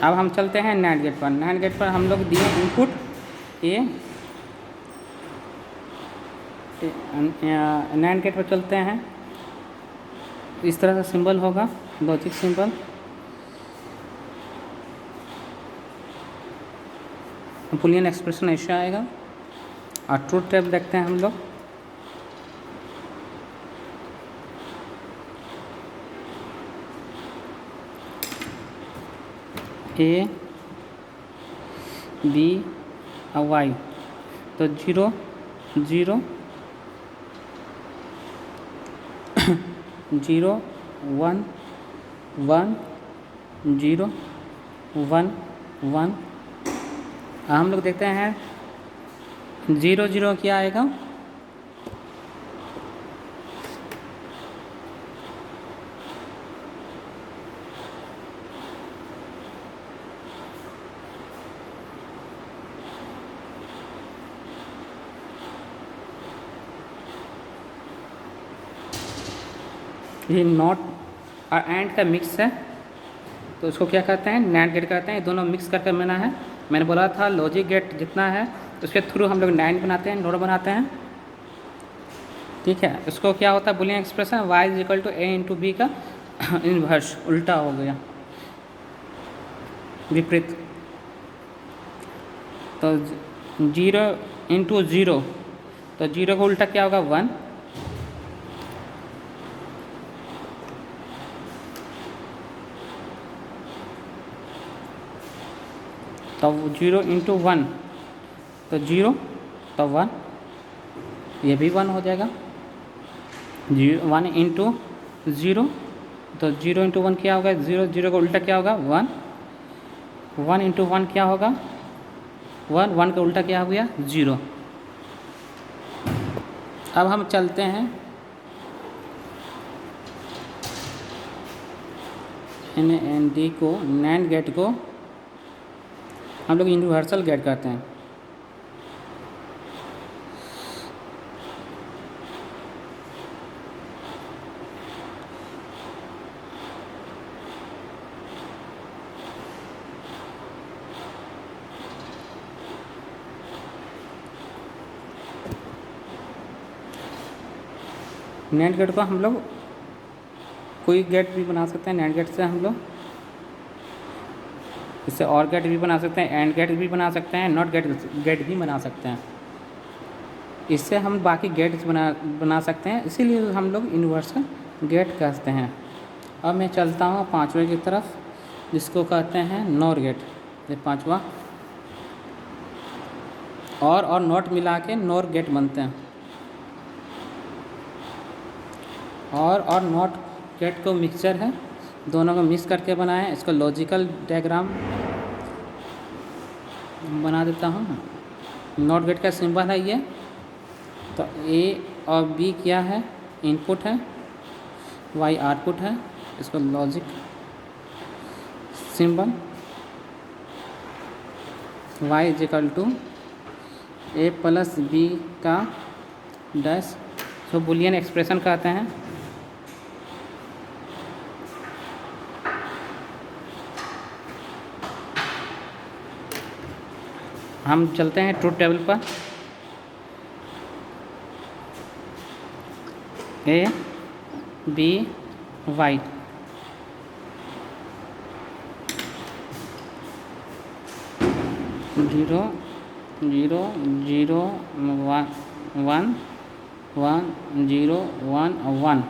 अब हम चलते हैं NAND गेट पर। NAND गेट पर हम लोग दिए इनपुट ए। NAND गेट पर चलते हैं, इस तरह का सिंबल होगा, लॉजिक सिंबल। बुलियन एक्सप्रेशन ऐसा आएगा। और ट्रूथ टेबल देखते हैं हम लोग। ए बी और वाई, तो 0 0 0 1 1 0 1 1। हम लोग देखते हैं 0 0 क्या आएगा, ये नॉट और एंड का मिक्स है, तो उसको क्या कहते हैं, NAND गेट कहते हैं। ये दोनों मिक्स करके बना है। मैंने बोला था लॉजिक गेट जितना है उसके थ्रू हम लोग NAND बनाते हैं, नोड बनाते हैं, ठीक है। उसको क्या होता है, boolean expression y is equal to a into B का इन्वर्स, उल्टा हो गया, विपरीत। तो 0 इंटू 0, तो 0 का उल्टा क्या होगा, 1। तो 0 इंटू 1, तो 0, तो 1, ये भी 1 हो जाएगा। 1 इंटू 0, तो 0 इंटू 1 क्या होगा, 0, 0 का उल्टा क्या होगा, 1। 1 इंटू 1 क्या होगा, 1, 1 का उल्टा क्या हो गया, 0। अब हम चलते हैं NAND को, NAND गेट को हम लोग यूनिवर्सल गेट कहते हैं। NAND गेट को हम लोग कोई गेट भी बना सकते हैं। NAND गेट से हम लोग इससे और गेट भी बना सकते हैं, एंड गेट भी बना सकते हैं, नॉट गेट भी बना सकते हैं। इससे हम बाकी गेट्स बना सकते हैं, इसीलिए हम लोग यूनिवर्सल गेट कहते हैं। अब मैं चलता हूँ 5वें की तरफ, जिसको कहते हैं नॉर गेट। ये 5वां, और नॉट मिला के नॉर गेट बनते हैं। और नॉट गेट को मिक्सचर है, दोनों को मिक्स करके बनाए। इसको लॉजिकल डायग्राम बना देता हूँ। नॉट गेट का सिंबल है ये। तो A और B क्या है, इनपुट है, Y आउटपुट है। इसको logic symbol Y is equal to A plus B का डैश, जो बुलियन एक्सप्रेशन कहते हैं। हम चलते हैं ट्रूथ टेबल पर। A B Y, 0 0 0 1 1 0 1 1।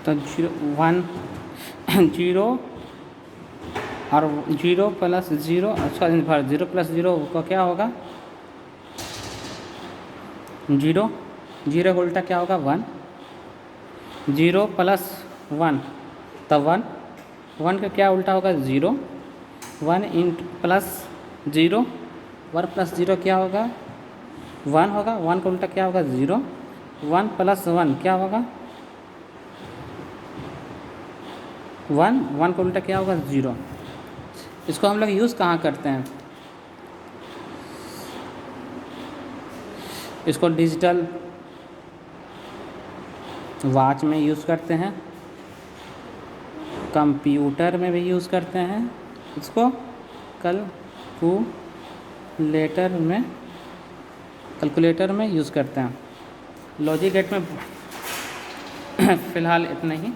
तो 1 0 और 0 प्लस 0, अच्छा 0 प्लस 0 का क्या होगा, 0, 0 का उल्टा क्या होगा, 1। 0 प्लस 1, तो 1, 1 का क्या उल्टा होगा, 0। 1 इंट प्लस 0, 1 प्लस 0 क्या होगा, 1 होगा। 1 का उल्टा क्या होगा, 0। 1 प्लस 1 क्या होगा 1, 1 का उल्टा क्या होगा 0। इसको हम लोग यूज़ कहाँ करते हैं, इसको डिजिटल वॉच में यूज़ करते हैं, कंप्यूटर में भी यूज़ करते हैं, इसको कैलकुलेटर में यूज़ करते हैं। लॉजिक गेट में फ़िलहाल इतना ही।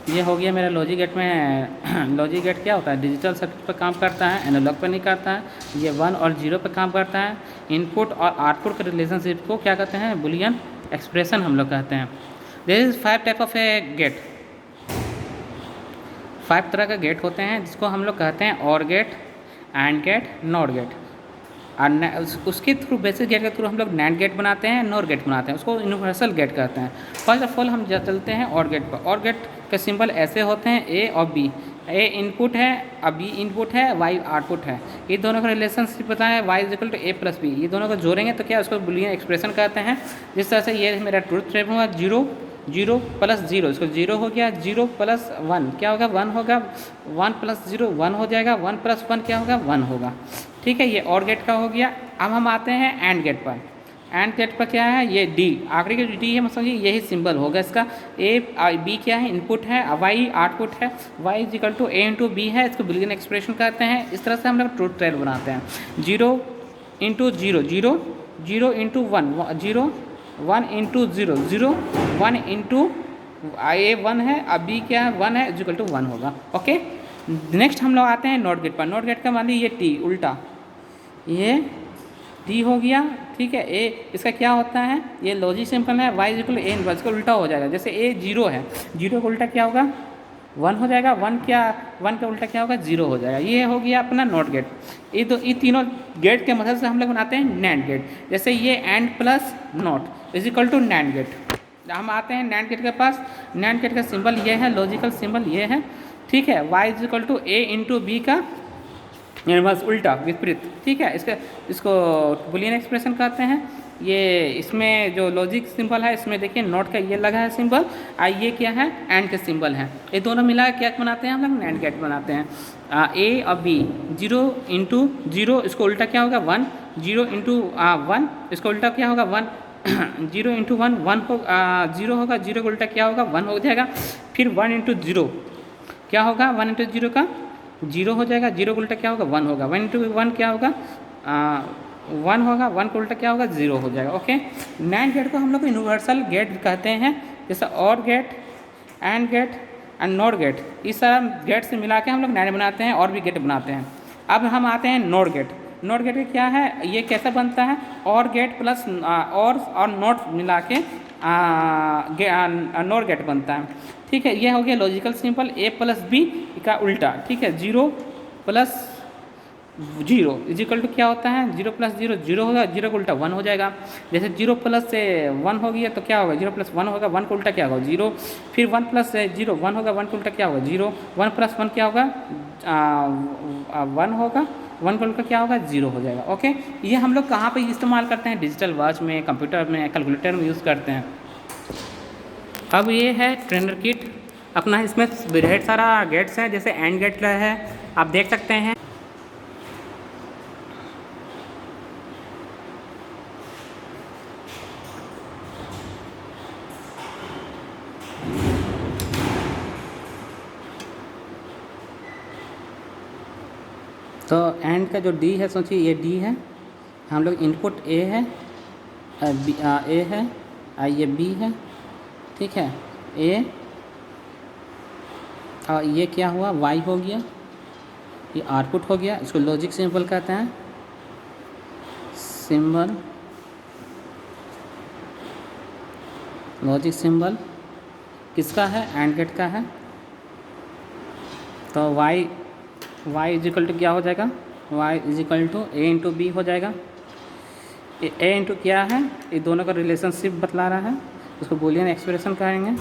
ये हो गया मेरा लॉजिक गेट में। लॉजिक गेट क्या होता है, डिजिटल सर्किट पर काम करता है, एनालॉग पर नहीं करता है। ये 1 और 0 पर काम करता है। इनपुट और आउटपुट के रिलेशनशिप को क्या कहते हैं, बुलियन एक्सप्रेशन हम लोग कहते हैं। There is 5 type of a gate, 5 तरह के गेट होते हैं जिसको हम लोग कहते हैं or gate, and gate, not gate. और उसके थ्रू, बेसिक गेट के थ्रू हम लोग नैंड गेट बनाते हैं, नॉर गेट बनाते हैं, उसको यूनिवर्सल गेट कहते हैं। फर्स्ट ऑफ ऑल हम चलते हैं और गेट पर। और गेट के सिंबल ऐसे होते हैं ए और बी। ए इनपुट है और बी इनपुट है, वाई आउटपुट है। ये दोनों का रिलेशनशिप पता है, Y is equal to A plus B. ये दोनों को जोड़ेंगे तो क्या, उसको बुलियन एक्सप्रेशन कहते हैं। जिस तरह से ये मेरा ट्रूथ टेबल हुआ 0 प्लस 0, इसको 0 हो गया, 0 प्लस 1 क्या होगा 1 होगा, 1 प्लस 0 1 हो जाएगा, 1 प्लस 1 क्या होगा 1 होगा। ठीक है, ये और गेट का हो गया। अब हम आते हैं एंड गेट पर। एंड गेट पर क्या है, ये डी, आखिरी का डी है, समझिए यही सिंबल होगा इसका। ए बी क्या है, इनपुट है, वाई आउटपुट है, Y is equal to A into B है, इसको बुलियन एक्सप्रेशन कहते हैं। इस तरह से हम लोग ट्रूथ टेबल बनाते हैं। 0 इंटू 0 0, 0 इंटू 1 0, 1 इंटू 0 0, 1 इंटू ए 1 है, अब बी क्या है 1 है, इज इक्वल टू 1 होगा। ओके, नेक्स्ट हम लोग आते हैं नॉट गेट पर। नॉट गेट का मान लीजिए ये टी उल्टा, ये टी हो गया। ठीक है, ए इसका क्या होता है, ये लॉजिक सिंपल है, Y is equal A inverse, इसका उल्टा हो जाएगा। जैसे ए 0 है, 0 का उल्टा क्या होगा 1 हो जाएगा, 1 का उल्टा क्या होगा 0 हो जाएगा। ये हो गया अपना नॉट गेट। ये तीनों गेट के मदद से हम लोग बनाते हैं नैंड गेट। जैसे ये and plus not is equal to nand gate. हम आते हैं नैंड गेट के पास। नैंड गेट का सिंबल ये है, लॉजिकल सिंबल ये है। ठीक है, Y is equal to A into B का बस उल्टा विपरीत। ठीक है, इसको बुलियन एक्सप्रेशन कहते हैं। ये इसमें जो लॉजिक सिंबल है, इसमें देखिए नॉट का ये लगा है सिंबल, और ये क्या है एंड के सिंबल है। ये दोनों मिला क्या बनाते हैं हम लोग, नैंड गेट बनाते हैं। ए और बी 0 इंटू 0, इसको उल्टा क्या होगा 1, 0 इंटू 1, इसको उल्टा क्या होगा 1, 0 इंटू 1 1 हो 0 होगा, 0 का उल्टा क्या होगा 1 हो जाएगा। फिर 1 इंटू 0 क्या होगा, 1 इंटू 0 का 0 हो जाएगा, 0 का उल्टा क्या होगा 1 होगा, 1 इंटू 1 क्या होगा 1 होगा, 1 का उल्टा क्या होगा 0 हो जाएगा। ओके, नैंड गेट को हम लोग यूनिवर्सल गेट कहते हैं। जैसे or gate, and gate and not gate, इस तरह गेट से मिला के हम लोग नैंड बनाते हैं और भी गेट बनाते हैं। अब हम आते हैं नॉट गेट। नॉट गेट क्या है, ये कैसा बनता है, और गेट प्लस और नॉट मिला के नॉट गेट बनता है। ठीक है, ये हो गया लॉजिकल सिंपल, ए प्लस बी का उल्टा। ठीक है, 0 प्लस 0 इज इक्वल टू क्या होता है, 0 प्लस 0 0 होगा, 0 का उल्टा 1 हो जाएगा। जैसे 0 प्लस 1 हो गया तो क्या होगा, 0 प्लस 1 होगा, 1 का उल्टा क्या होगा 0। फिर 1 प्लस 0 1 होगा, 1 का उल्टा क्या होगा 0, 1 प्लस 1 क्या होगा 1 होगा, 1 का उल्टा क्या होगा 0 हो जाएगा। ओके, ये हम लोग कहाँ पे इस्तेमाल करते हैं, डिजिटल वॉच में, कंप्यूटर में, कैलकुलेटर में यूज़ करते हैं। अब ये है ट्रेनर किट अपना, इसमें ढेर सारा गेट्स है। जैसे एंड गेट है, आप देख सकते हैं। तो एंड का जो डी है, सोचिए ये डी है, हम लोग इनपुट ए है, ए है, ये बी है। ठीक है, ए और ये क्या हुआ वाई हो गया, ये आउटपुट हो गया। इसको लॉजिक सिंबल कहते हैं। सिंबल, लॉजिक सिंबल किसका है, एंड गेट का है। तो वाई इज इक्वल टू क्या हो जाएगा, Y is equal to A into B हो जाएगा। ए इंटू क्या है, ये दोनों का रिलेशनशिप बतला रहा है, उसको बुलियन एक्सप्रेशन कहेंगे।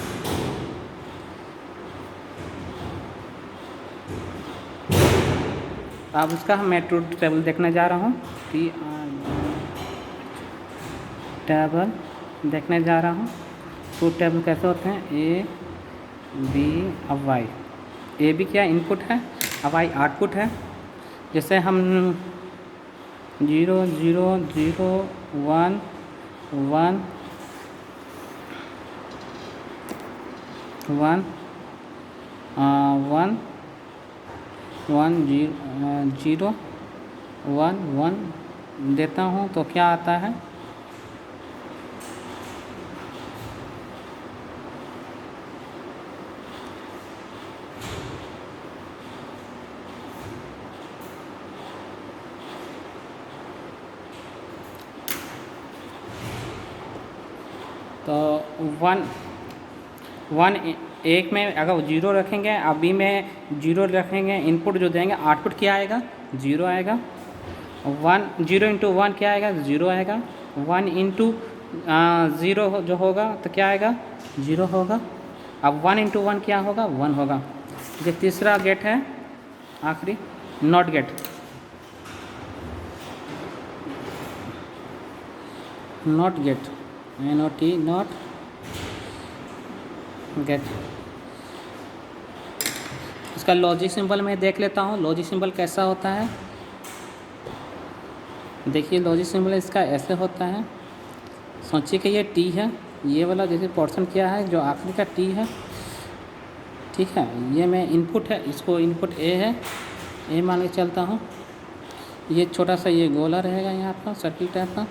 अब उसका मैं ट्रूथ टेबल देखने जा रहा हूँ। टेबल देखने जा रहा हूँ। ट्रूथ टेबल कैसे होते हैं, ए बी अब वाई। ए बी क्या इनपुट है, अब वाई आउटपुट है। जैसे हम 0 0 0 1 1 1 1 1 0 1 1 देता हूँ तो क्या आता है, तो 1 एक में अगर 0 रखेंगे और बी में 0 रखेंगे, इनपुट जो देंगे आउटपुट क्या आएगा, 0 आएगा। 0 इंटू 1 क्या आएगा, 0 आएगा। 1 इंटू 0 जो होगा तो क्या आएगा, 0 होगा। अब 1 इंटू 1 क्या होगा, 1 होगा। जो तीसरा गेट है आखिरी, not gate. Not gate NOT not gate. इसका लॉजिक सिंबल मैं देख लेता हूँ, लॉजिक सिंबल कैसा होता है। देखिए लॉजिक सिंबल इसका ऐसे होता है। सोचिए कि ये टी है, ये वाला जैसे पोर्शन क्या है जो आखिरी का टी है, ठीक है। ये मैं इनपुट है, इसको इनपुट ए है, ए मान के चलता हूँ। ये छोटा सा ये गोला रहेगा यहाँ पर सर्किल टाइप का,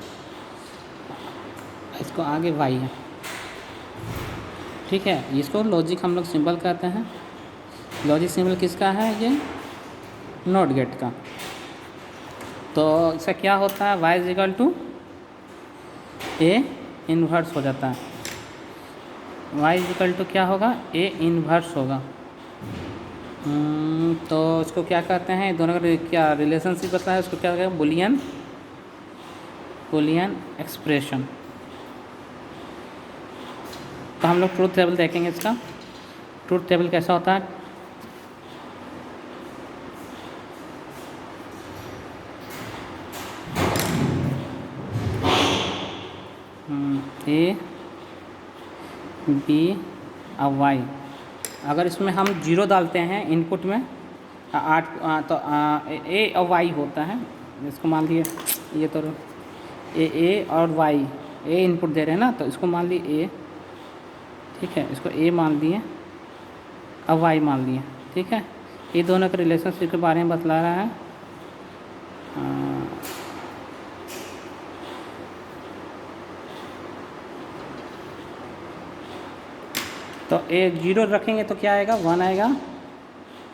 इसको आगे वाई है, ठीक है। इसको लॉजिक हम लोग सिंबल कहते हैं। लॉजिक सिंबल किसका है, ये नॉट गेट का। तो इसका क्या होता है, Y is equal to A inverse हो जाता है। वाई इज इक्वल टू क्या होगा, ए इन्वर्स होगा। तो इसको क्या कहते हैं, दोनों का क्या रिलेशनशिप होता है, उसको क्या कहते हैं, बुलियन एक्सप्रेशन। तो हम लोग ट्रूथ टेबल देखेंगे इसका। ट्रूथ टेबल कैसा होता है, ए बी और वाई। अगर इसमें हम 0 डालते हैं इनपुट में, तो ए और वाई होता है। इसको मान लिए ये तो ए और वाई, ए इनपुट दे रहे हैं ना, तो इसको मान लिए ए, ठीक है। इसको ए मान लिए और वाई मान लिए, ठीक है। ये दोनों के रिलेशनशिप के बारे में बतला रहा है। तो ए 0 रखेंगे तो क्या आएगा, 1 आएगा।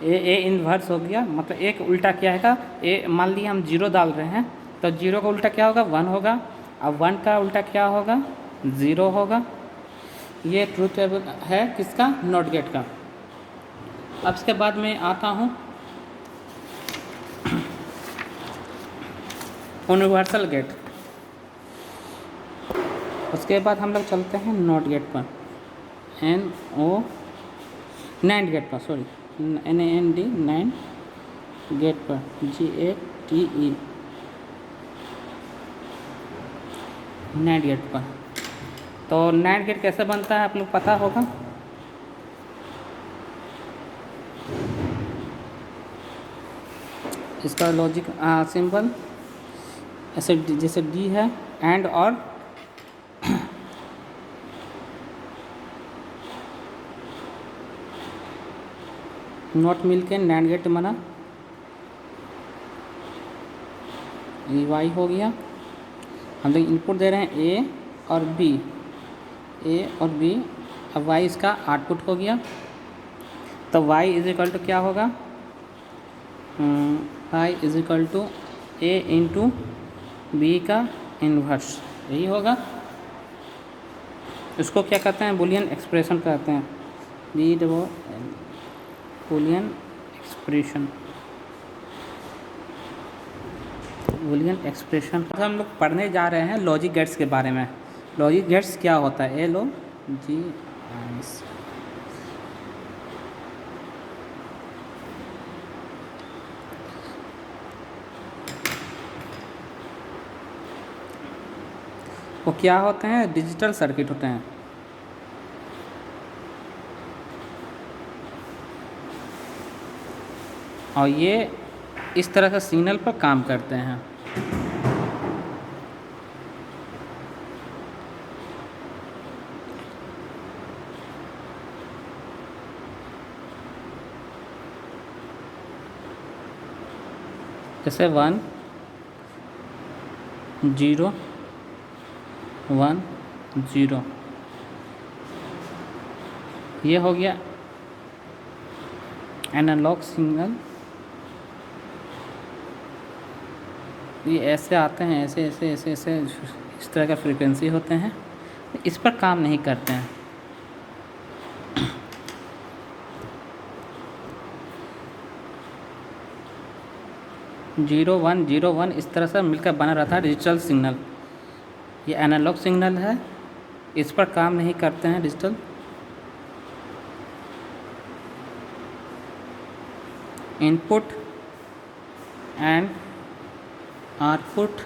ए इन्वर्स हो गया, मतलब एक उल्टा क्या आएगा, ए मान लिया हम 0 डाल रहे हैं तो 0 का उल्टा क्या होगा, 1 होगा। अब 1 का उल्टा क्या होगा, 0 होगा। ये ट्रूथ टेबल है किसका, नॉट गेट का। अब इसके बाद में आता हूँ यूनिवर्सल गेट। उसके बाद हम लोग चलते हैं नॉट गेट पर, NAND गेट पर, सॉरी NAND NAND गेट पर, GATE NAND गेट पर। तो NAND गेट कैसे बनता है आप लोग पता होगा। इसका लॉजिक सिंबल ऐसे जैसे डी है, एंड और नॉट मिल के NAND गेट बना। ये वाई हो गया, हम लोग इनपुट दे रहे हैं ए और बी, ए और बी। अब वाई इसका आउटपुट हो गया, तो वाई इज इक्वल टू क्या होगा, Y is equal to A into B का इन्वर्स, यही होगा। इसको क्या कहते हैं, बुलियन एक्सप्रेशन कहते हैं, बुलियन एक्सप्रेशन। बुलियन एक्सप्रेशन हम लोग पढ़ने जा रहे हैं लॉजिक गेट्स के बारे में। लॉजिक गेट्स क्या होता है, LOGIS। वो क्या होते हैं? डिजिटल सर्किट होते हैं। और ये इस तरह से सिग्नल पर काम करते हैं। जैसे 1 0 1 0, ये हो गया एनालॉग सिग्नल। ये ऐसे आते हैं, ऐसे ऐसे ऐसे ऐसे इस तरह का फ्रीक्वेंसी होते हैं, इस पर काम नहीं करते हैं। जीरो वन इस तरह से मिलकर बना रहता है डिजिटल सिग्नल। ये एनालॉग सिग्नल है, इस पर काम नहीं करते हैं digital. Input and output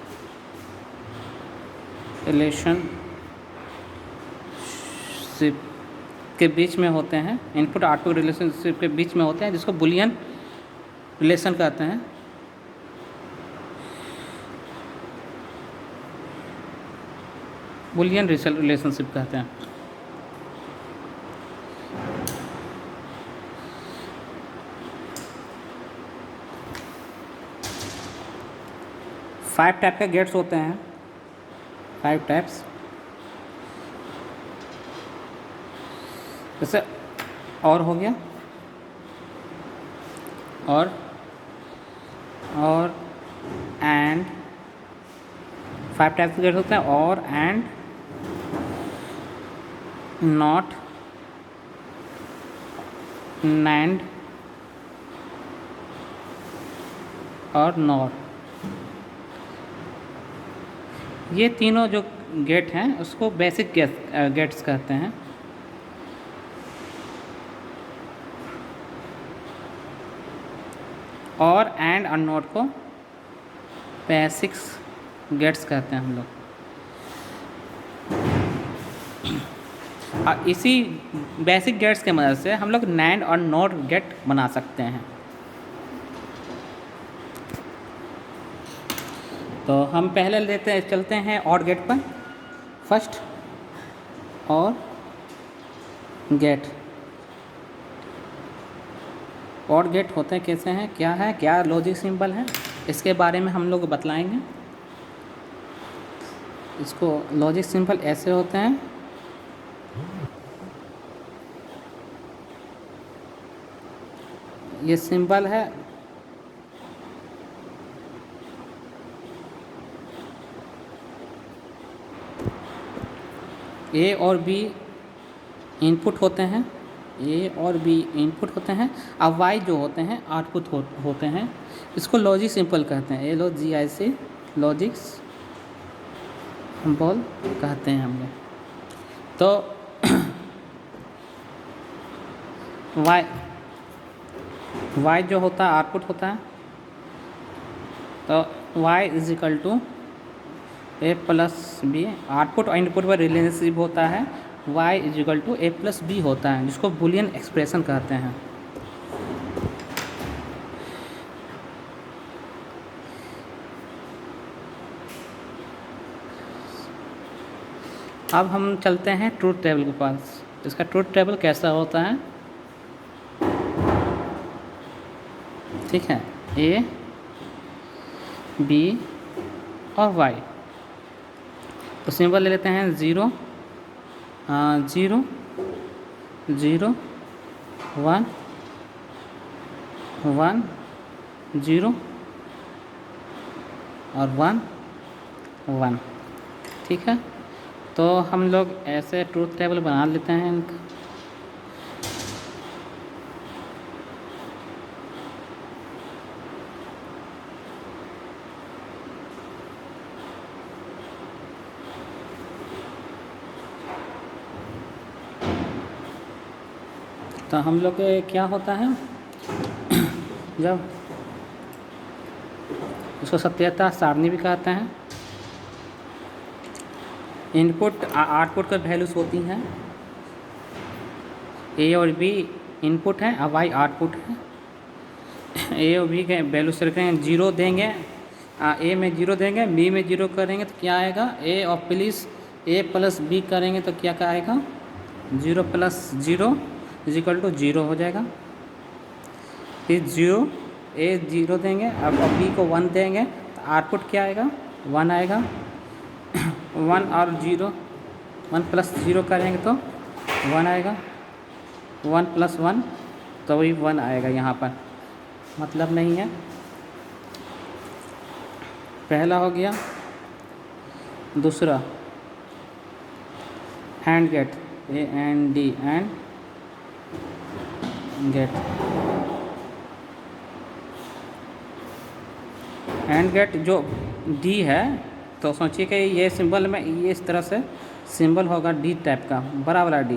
relationship के बीच में होते हैं, इनपुट आउटपुट रिलेशनशिप के बीच में होते हैं, जिसको बुलियन रिलेशन कहते हैं। बुलियन रिलेशनशिप कहते हैं। फाइव टाइप के गेट्स होते हैं, 5 टाइप्स। जैसे और हो गया, और एंड, 5 टाइप्स के गेट्स होते हैं, और एंड, नॉट, नैंड और नॉर। ये तीनों जो गेट हैं उसको बेसिक गेट्स कहते हैं। और एंड नॉट को बेसिक्स गेट्स कहते हैं हम लोग। और इसी बेसिक गेट्स के मदद से हम लोग नैंड और नॉट गेट बना सकते हैं। तो हम पहले चलते हैं और गेट पर। फर्स्ट और गेट, और गेट होते हैं कैसे हैं, क्या है, क्या लॉजिक सिंबल है, इसके बारे में हम लोग बतलाएंगे। इसको लॉजिक सिंबल ऐसे होते हैं, ये सिंबल है ए और बी इनपुट होते हैं, ए और बी इनपुट होते हैं, अब वाई जो होते हैं आउटपुट होते हैं। इसको लॉजिक सिंबल कहते हैं, LOGIC लॉजिक सिंबल कहते हैं हम लोग। तो वाई जो होता है आउटपुट होता है, तो y is equal to A plus B, output और इनपुट पर रिलेशनशिप होता है, y is equal to A plus B होता है, जिसको बुलियन एक्सप्रेशन कहते हैं। अब हम चलते हैं ट्रूथ टेबल के पास। इसका ट्रूथ टेबल कैसा होता है, ठीक है, ए बी और वाई। तो सिंबल ले लेते हैं 0 0 0 1 1 0 और 1 1, ठीक है। तो हम लोग ऐसे ट्रूथ टेबल बना लेते हैं इनका। तो हम लोग क्या होता है, जब इसको सत्यता सारणी भी कहते हैं, इनपुट आउटपुट का वैल्यूज होती हैं, ए और बी इनपुट है और वाई आउटपुट है। ए और बी के वैल्यू से रखेंगे, जीरो देंगे, ए में जीरो देंगे, बी में जीरो करेंगे तो क्या आएगा, ए और प्लस ए प्लस बी करेंगे तो क्या क्या आएगा, zero plus zero is equal to zero हो जाएगा। फिर जीरो ए जीरो देंगे अब बी को वन देंगे तो आउटपुट क्या आएगा, वन आएगा। वन और जीरो, वन प्लस जीरो करेंगे तो वन आएगा, वन प्लस वन तो वही वन आएगा, यहाँ पर मतलब नहीं है। पहला हो गया। दूसरा and gate, A N D and gate, and gate जो डी है तो सोचिए कि ये सिंबल में ये इस तरह से सिंबल होगा डी टाइप का, बड़ा वाला डी।